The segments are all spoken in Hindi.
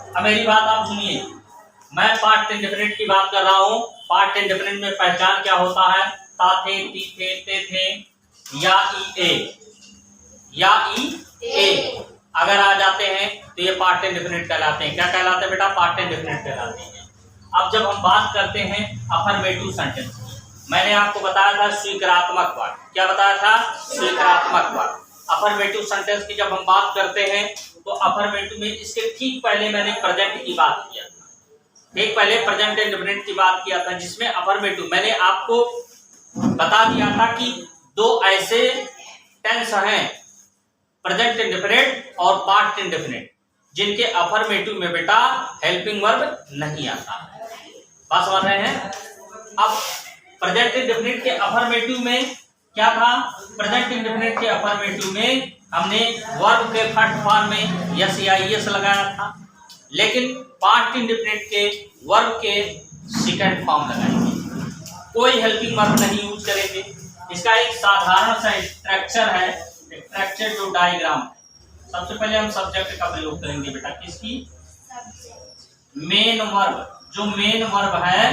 अब मेरी बात आप सुनिए, मैं पास्ट इंडेफिनिट की बात कर रहा हूँ। पास्ट इंडेफिनिट में पहचान क्या होता है? ता थे, ती थे, ते थे, या ई ए, या ई ए अगर आ जाते हैं तो ये पास्ट इंडेफिनिट कहलाते हैं। क्या कहलाते हैं बेटा? पास्ट इंडेफिनिट कहलाते हैं। अब जब हम बात करते हैं अफर्मेटिव सेंटेंस की, मैंने आपको बताया था स्वीकारात्मक वाक्य। क्या बताया था? स्वीकारात्मक वाक्य। अफर्मेटिव सेंटेंस की जब हम बात करते हैं तो अफर्मेटिव में इसके ठीक पहले मैंने प्रेजेंट की बात किया था, ठीक पहले प्रेजेंट इंडेफिनिट की बात किया था, जिसमें अफर्मेटिव मैंने आपको बता दिया था कि दो ऐसे टेंस हैं, प्रेजेंट इंडेफिनिट और पास्ट इंडेफिनिट, जिनके अफर्मेटिव में बेटा हेल्पिंग वर्ब नहीं आता। बात समझ रहे हैं? अब प्रेजेंट इंडेफिनिट के अफर्मेटिव में क्या था? प्रेजेंट इंडेफिनिट के अफर्मेटिव में हमने वर्ब के फर्स्ट फॉर्म में यस या यस लगाया था, लेकिन पास्ट इंडेफिनिट के वर्ब के सेकंड फॉर्म लगाएंगे, कोई हेल्पिंग वर्ब नहीं यूज करेंगे। इसका एक साधारण सा स्ट्रक्चर है, स्ट्रक्चर जो डायग्राम है। सबसे पहले हम सब्जेक्ट का प्रयोग करेंगे बेटा, किसकी? मेन वर्ब, जो मेन वर्ब है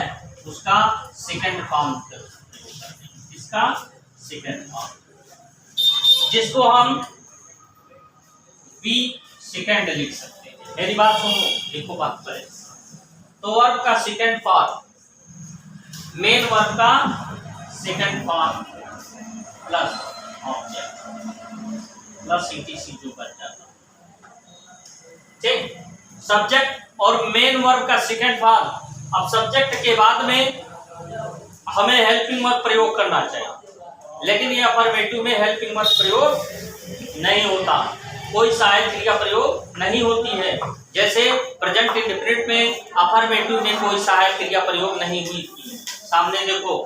उसका सेकंड फॉर्म, इसका सेकंड फॉर्म, जिसको हम बी सेकंड लिख सकते हैं। मेरी बात सुनो, देखो बात करें तो वर्ब का सेकंड फॉर्म, मेन वर्ब का second form plus object plus etc जो बच जाता, ठीक। सब्जेक्ट और मेन वर्ब का सेकंड फॉर्म। अब सब्जेक्ट के बाद में हमें हेल्पिंग वर्ब प्रयोग करना चाहिए, लेकिन ये अफर्मेटिव में हेल्पिंग वर्ब प्रयोग नहीं होता, कोई सहायक क्रिया प्रयोग नहीं होती है। जैसे प्रेजेंट इंडेफिनिट में अफर्मेटिव में कोई सहायक क्रिया प्रयोग नहीं हुई थी, सामने देखो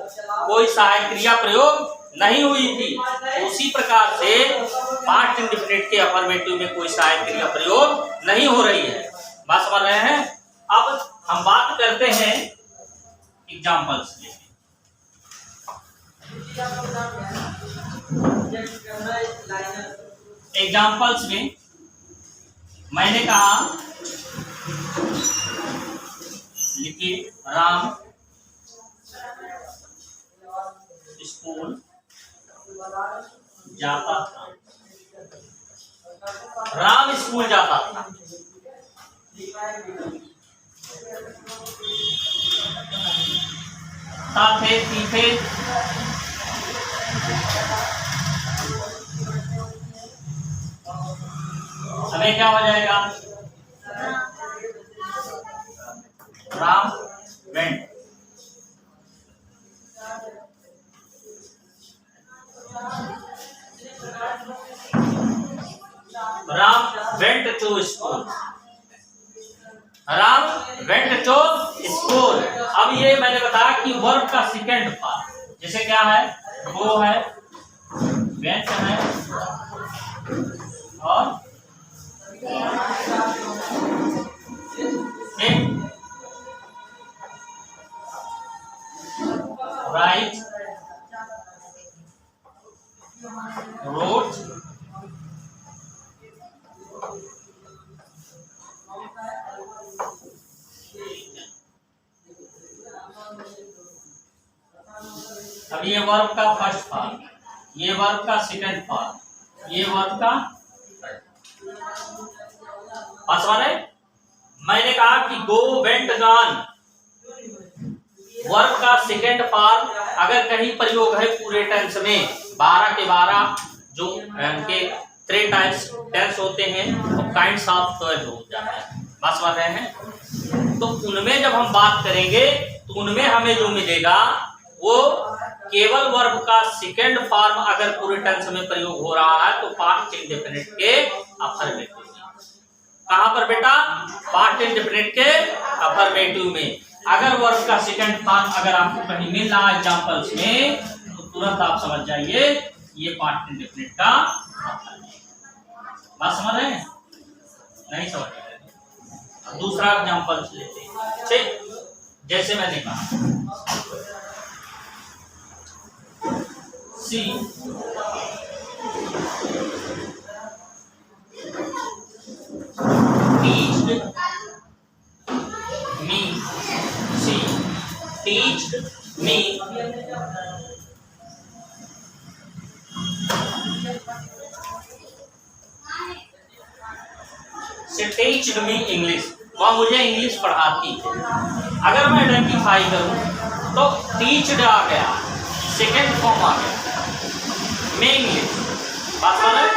कोई सहायक क्रिया प्रयोग नहीं हुई थी। उसी प्रकार से पास्ट इंडेफिनिट के अफर्मेटिव में कोई सहायक क्रिया प्रयोग नहीं हो रही है। बात समझ रहे हैं? अब हम बात करते हैं एग्जाम्पल्स की। एग्जाम्पल्स में मैंने कहा, लिखिए, राम स्कूल जाता था। राम स्कूल जाता था। थे, थे, हमें क्या हो जाएगा? Ram went, Ram went to school, Ram went to school. अब ये मैंने बताया कि वर्ब का सेकंड फॉर्म, जैसे क्या है? वो है, वेंट है और राइट, रोट, अब ये वर्ब का फर्स्ट फॉर्म, ये वर्ब का सेकंड फॉर्म, ये वर्ब का पास वाले। मैंने कहा कि गो, वेंट, गॉन, वर्ब का सेकंड फॉर्म अगर कहीं प्रयोग है पूरे टेंस में, 12 के 12 जो उनके 3 टाइप्स टेंस होते हैं, तो काइंड्स ऑफ वर्ब हो जाता है। बात समझ रहे हैं? तो उनमें जब हम बात करेंगे तो उनमें हमें जो मिलेगा वो केवल वर्ब का सेकंड फॉर्म अगर पूरे टेंस में प्रयोग हो रहा है तो पास्ट इंडेफिनिट के अफर्मेटिव में। कहां पर बेटा? पास्ट इंडेफिनिट के अफर्मेटिव में। अगर वर्ब का सेकंड फॉर्म अगर आपको कहीं मिल रहा है एग्जांपल्स में, तो तुरंत आप समझ जाइए ये पास्ट इंडेफिनिट का बात समझ रहे हैं? नहीं समझ रहे? दूसरा एग्जांपल्स लेते हैं, ठीक। जैसे मैंने कहा, सी टीच्ड टीच मी टीच्ड मी इंग्लिश, वह मुझे इंग्लिश पढ़ाती है। अगर मैं आइडेंटिफाई करूं तो टीच्ड आ गया, सेकेंड फॉर्म आ गया, मैं इंग्लिश। बात समझ रहे?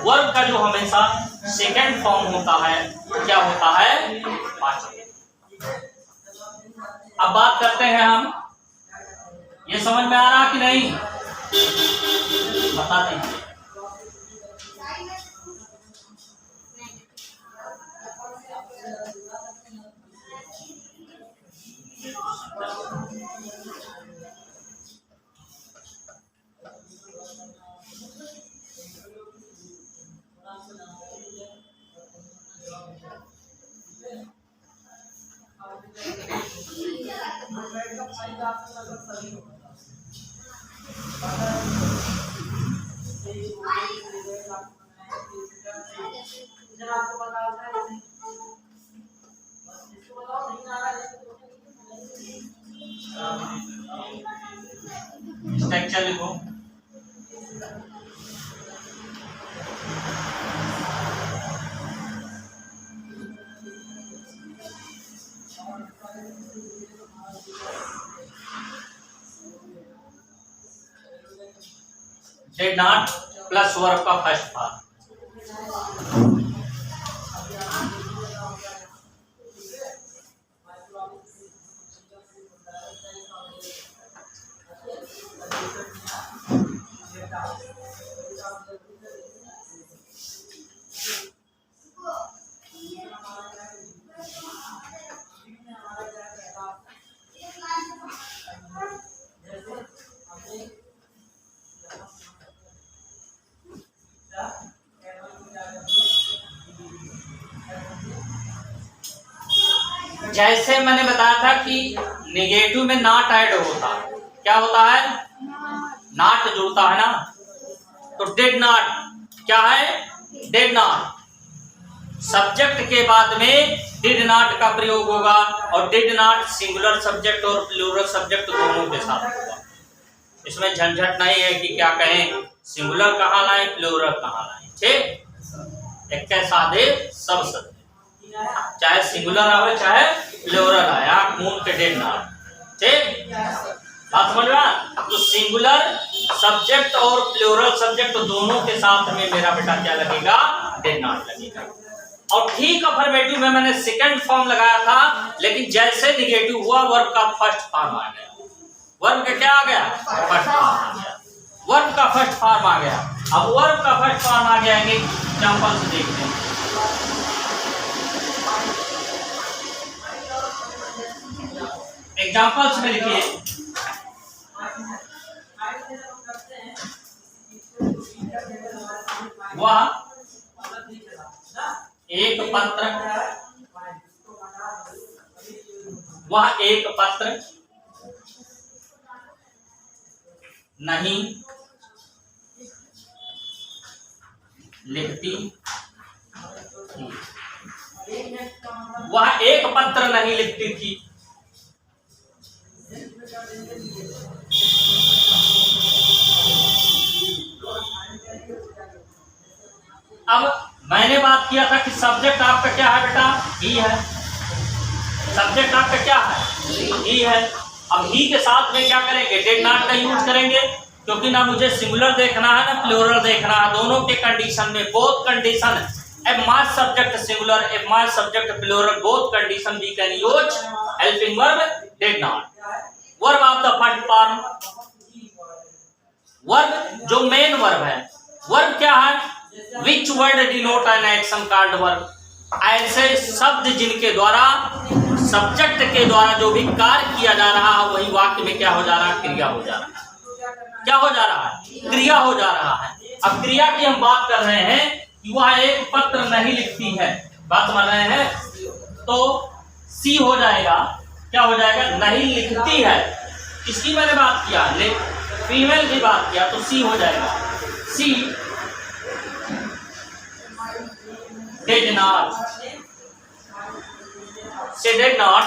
वर्ब का जो हमेशा सेकेंड फॉर्म होता है क्या होता है? वाचक। अब बात करते हैं हम, ये समझ में आ रहा कि नहीं? बता दीजिए। स्ट्रक्चर लिखो। डिड नॉट प्लस वर्ब का फर्स्ट पार्ट। जैसे मैंने बताया था कि नेगेटिव में नॉट ऐड होता है, क्या होता है? नॉट जुड़ता है ना, तो डिड नॉट क्या है? Did not. सब्जेक्ट के बाद में डिड नॉट का प्रयोग होगा, और डिड नॉट सिंगुलर सब्जेक्ट और प्लूरल सब्जेक्ट दोनों के साथ होगा। इसमें झंझट नहीं है कि क्या कहें, सिंगुलर कहाँ लाए, प्लूरल कहाँ लाए। ठीक, एक के साथ सब सत्य, चाहे सिंगुलर आवे चाहे प्लूरल आए। आंख मूंद के डिड नॉट। ठीक, बात समझ में? तो सिंगुलर सब्जेक्ट और प्लूरल सब्जेक्ट दोनों के साथ में मेरा बेटा क्या लगेगा? डिड नॉट लगेगा। और ठीक अफर्मेटिव में मैंने सेकंड फॉर्म लगाया था, लेकिन जैसे निगेटिव हुआ वर्ब का फर्स्ट फॉर्म आ गया। वर्ब का क्या आ गया? फर्स्ट फॉर्म आ गया। वर्ब का फर्स्ट फॉर्म आ गया। अब वर्ब का फर्स्ट फॉर्म आ गया, एग्जांपल से देखते हैं। एग्जांपल्स में लिखिए, वह एक पत्र, वह एक पत्र नहीं लिखती थी। वह एक पत्र नहीं लिखती थी। अब मैंने बात किया था कि सब्जेक्ट आपका क्या है बेटा? ही है। सब्जेक्ट आपका क्या है? ही है। अब ही के साथ में क्या करेंगे? डिड नॉट का यूज करेंगे, क्योंकि ना मुझे सिंगुलर देखना है ना प्लूरल देखना है। दोनों के कंडीशन में, both condition, if my subject singular, if my subject plural, both condition we can use helping verb did not. Verb of the first form, verb जो मेन वर्ब है। वर्ब क्या है? Which word denote an action called verb? ऐसे शब्द जिनके द्वारा सब्जेक्ट के द्वारा जो भी कार्य किया जा रहा है वही वाक्य में क्या हो जा रहा है? क्रिया हो जा रहा है। क्या हो जा रहा है? क्रिया हो जा रहा है। अब क्रिया की हम बात कर रहे हैं कि वह एक पत्र नहीं लिखती है। बात समझ रहे हैं? तो सी हो जाएगा, क्या हो जाएगा? नहीं लिखती है। किसकी मैंने बात किया? फीमेल की बात किया, तो सी हो जाएगा। सी did did not, she did not,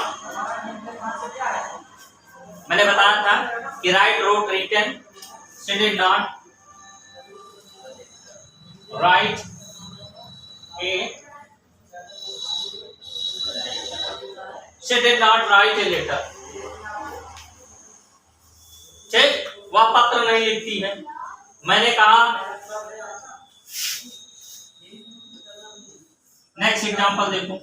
मैंने बताया था कि write, wrote, written, she did not write a, she did not write a letter, ठीक, वह पत्र नहीं लिखती है। मैंने कहा, नेक्स्ट एग्जांपल देखो,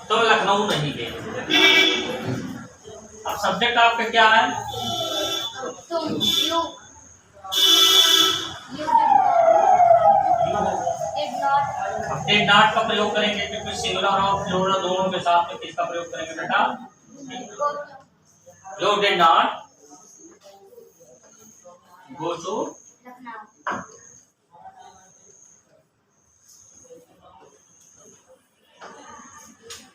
तुम लखनऊ नहीं गए। अब सब्जेक्ट आपका क्या है? तुम, यू डिड नॉट का प्रयोग करेंगे क्योंकि सिंगुलर और प्लूरल दोनों के साथ में किसका प्रयोग करेंगे बेटा? You did not go to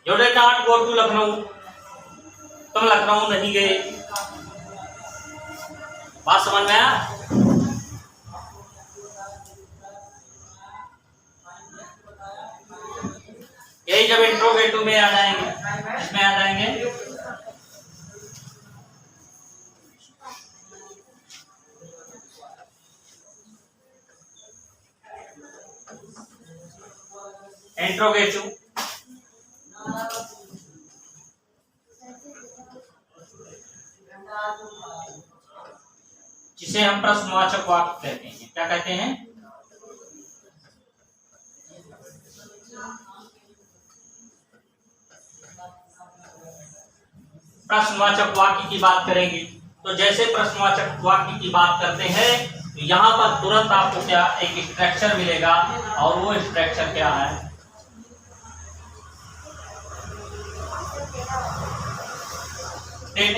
you did not go to Lucknow, तुम लखनऊ नहीं गए। बात समझ में आया? यही जब इंट्रोगेटिव में आ जाएंगे, इसमें आ जाएंगे इंट्रोगेटिव, जिसे हम प्रश्नवाचक वाक्य कहते हैं। क्या कहते हैं? प्रश्नवाचक वाक्य की बात करेंगे तो जैसे प्रश्नवाचक वाक्य की बात करते हैं तो यहां पर तुरंत आपको क्या एक स्ट्रक्चर मिलेगा और वो स्ट्रक्चर क्या है? Did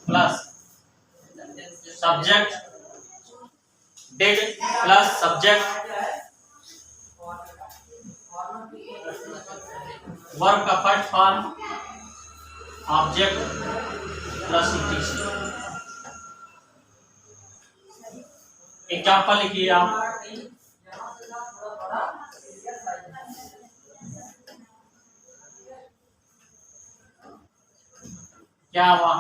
plus subject, did plus subject, verb का first form, object plus etc. Example लिखिए आप। क्या हुआ?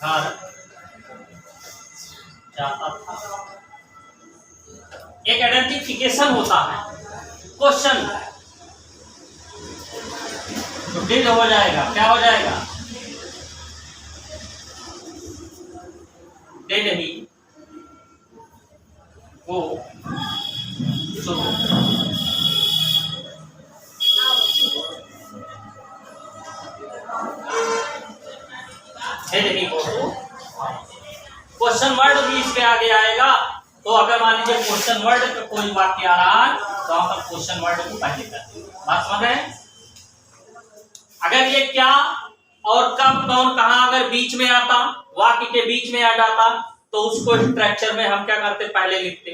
घर जाता था। एक आइडेंटिफिकेशन होता है, क्वेश्चन तो डिड हो जाएगा, क्या हो जाएगा? डिड ही वो क्वेश्चन वर्ड भी इसके आगे आएगा। तो अगर मान लीजिए क्वेश्चन वर्ड का कोई वाक्य आ रहा है तो आप क्वेश्चन वर्ड को पहले करते हैं। बात समझ रहे हैं? अगर ये क्या और कब कौन कहां अगर बीच में आता, वाक्य के बीच में आ जाता तो उसको स्ट्रक्चर में हम क्या करते? पहले लिखते।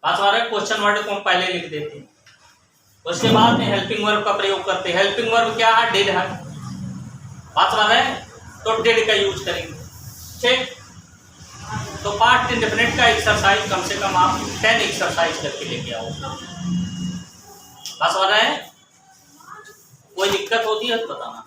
बात समझ रहे हैं? क्वेश्चन वर्ड को हम पहले लिख देते, उसके बाद में हेल्पिंग वर्ब का प्रयोग करते। हेल्पिंग वर्ब क्या है? डिड है। बात समझ रहे हैं? तो डिड का यूज करेंगे। ठीक, तो पास्ट इंडेफिनिट का एक्सरसाइज कम से कम आप 10 एक्सरसाइज करके लेके आओ। बात समझ रहे हैं? कोई दिक्कत होती है तो बताना।